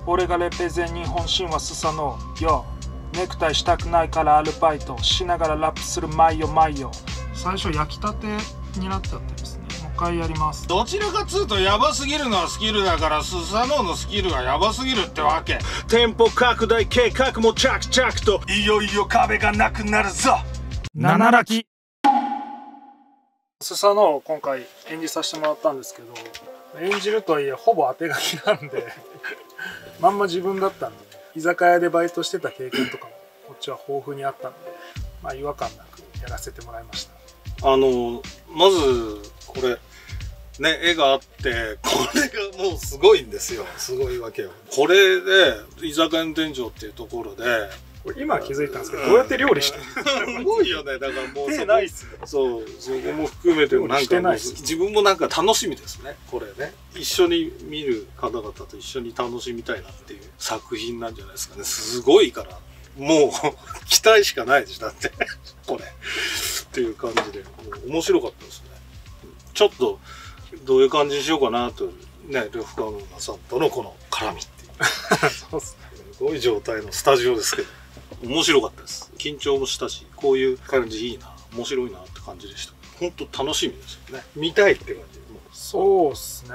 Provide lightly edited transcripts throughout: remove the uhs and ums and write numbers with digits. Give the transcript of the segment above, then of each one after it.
俺がレペゼン日本神話スサノオよ。ネクタイしたくないからアルバイトしながらラップするマイヨマイヨ。最初焼きたてになっちゃってですね。もう一回やります。どちらかっつうとヤバすぎるのはスキルだから、スサノオのスキルがヤバすぎるってわけ。店舗拡大計画も着々と。いよいよ壁がなくなるぞ。七ラキスサノオを今回演じさせてもらったんですけど、演じるとはいえほぼ当て書きなんでまんま自分だったんで、居酒屋でバイトしてた経験とかもこっちは豊富にあったんで、まあ違和感なくやらせてもらいました。まずこれね、絵があって、これがもうすごいんですよ。すごいわけよ。これで居酒屋の店長っていうところで、これ今気づいたんですけど、どうやって料理してるすごいよね。だからもう手ないっすよ。そう、そこも含めてなんか自分もなんか楽しみですね。これね、一緒に見る方々と一緒に楽しみたいなっていう作品なんじゃないですかね。すごいから、もう期待しかないでしょ。だってこれっていう感じで、もう面白かったですね。ちょっとどういう感じにしようかなとね、呂布カルマさんとのこの絡みっていうそうっすね。すごい状態のスタジオですけど、面白かったです。緊張もしたし、こういう感じいいな、面白いなって感じでした。本当楽しみですよね。見たいって感じ。そうっすね。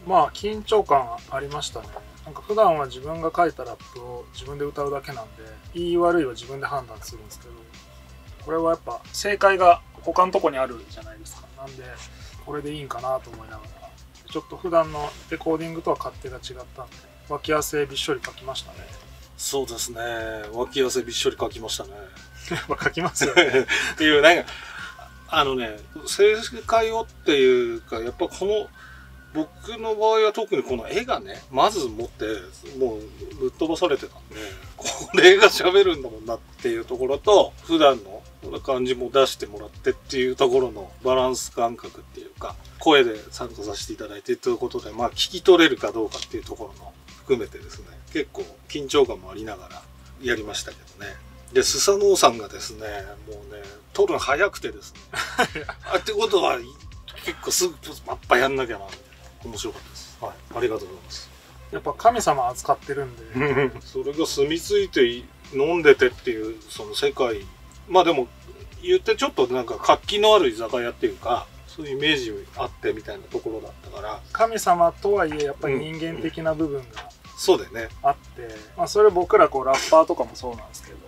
まあ緊張感ありましたね。なんか普段は自分が書いたラップを自分で歌うだけなんで、いい悪いは自分で判断するんですけど、これはやっぱ正解が他のとこにあるじゃないですか。なんでこれでいいんかなと思いながら、ちょっと普段のレコーディングとは勝手が違ったんで、脇汗びっしょり書きましたね。そうですね。脇汗びっしょり書きましたね。やっぱ書きますよねっていう、なんか正解をっていうか、やっぱこの僕の場合は特にこの絵がね、まず持ってもうぶっ飛ばされてたんで、これが喋るんだもんなっていうところと、普段の感じも出してもらってっていうところのバランス感覚っていうか、声で参加させていただいてということで、まあ聞き取れるかどうかっていうところの含めてですね、結構緊張感もありながらやりましたけどね。で、スサノオさんがですね、もうね、撮るの早くてですねってことは結構すぐパッパやんなきゃなみたいな。面白かったです。はい、ありがとうございます。やっぱ神様扱ってるんでそれが住み着いて飲んでてっていうその世界、まあでも言ってちょっとなんか活気のある居酒屋っていうか、そういうイメージあってみたいなところだったから、神様とはいえやっぱり人間的な部分がそうだよねあって、まあそれ僕らこうラッパーとかもそうなんですけど、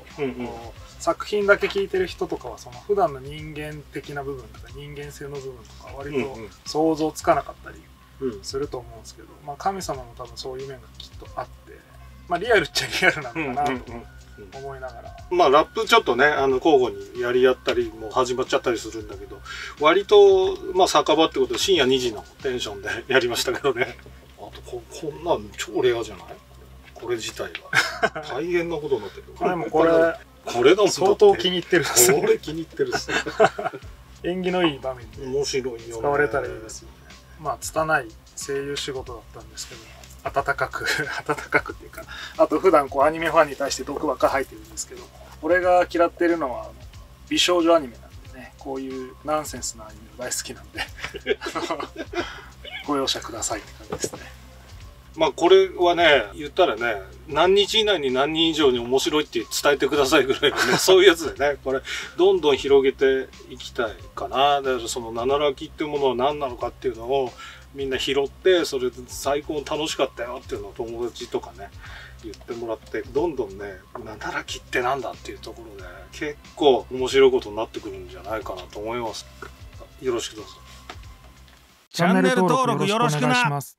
こう作品だけ聞いてる人とかはその普段の人間的な部分とか人間性の部分とか割と想像つかなかったりすると思うんですけど、まあ神様も多分そういう面がきっとあって、まあリアルっちゃリアルなのかなと思いながら、まあラップちょっとね、交互にやり合ったりも始まっちゃったりするんだけど、割とまあ酒場ってことで深夜2時のテンションでやりましたけどね。あとこんなん超レアじゃない？これ自体が大変なことになってる。でもこれだもん。相当気に入ってるっすね。これ気に入ってるっすね。縁起のいい場面で面白いよね。使われたらいいですよね。まあ拙い声優仕事だったんですけど、温かくっていうか、あと普段こうアニメファンに対して毒ばっか吐いてるんですけども、俺が嫌ってるのは美少女アニメなんでね、こういうナンセンスなアニメ大好きなんでご容赦くださいって感じですね。まあこれはね、言ったらね、何日以内に何人以上に面白いって伝えてくださいぐらいのね、そういうやつでね、これどんどん広げていきたいかな。だからその七ラキっていうものは何なのかっていうのをみんな拾って、それで最高楽しかったよっていうのを友達とかね、言ってもらって、どんどんね、七ラキってなんだっていうところで、結構面白いことになってくるんじゃないかなと思います。よろしくどうぞ。チャンネル登録よろしくお願いします。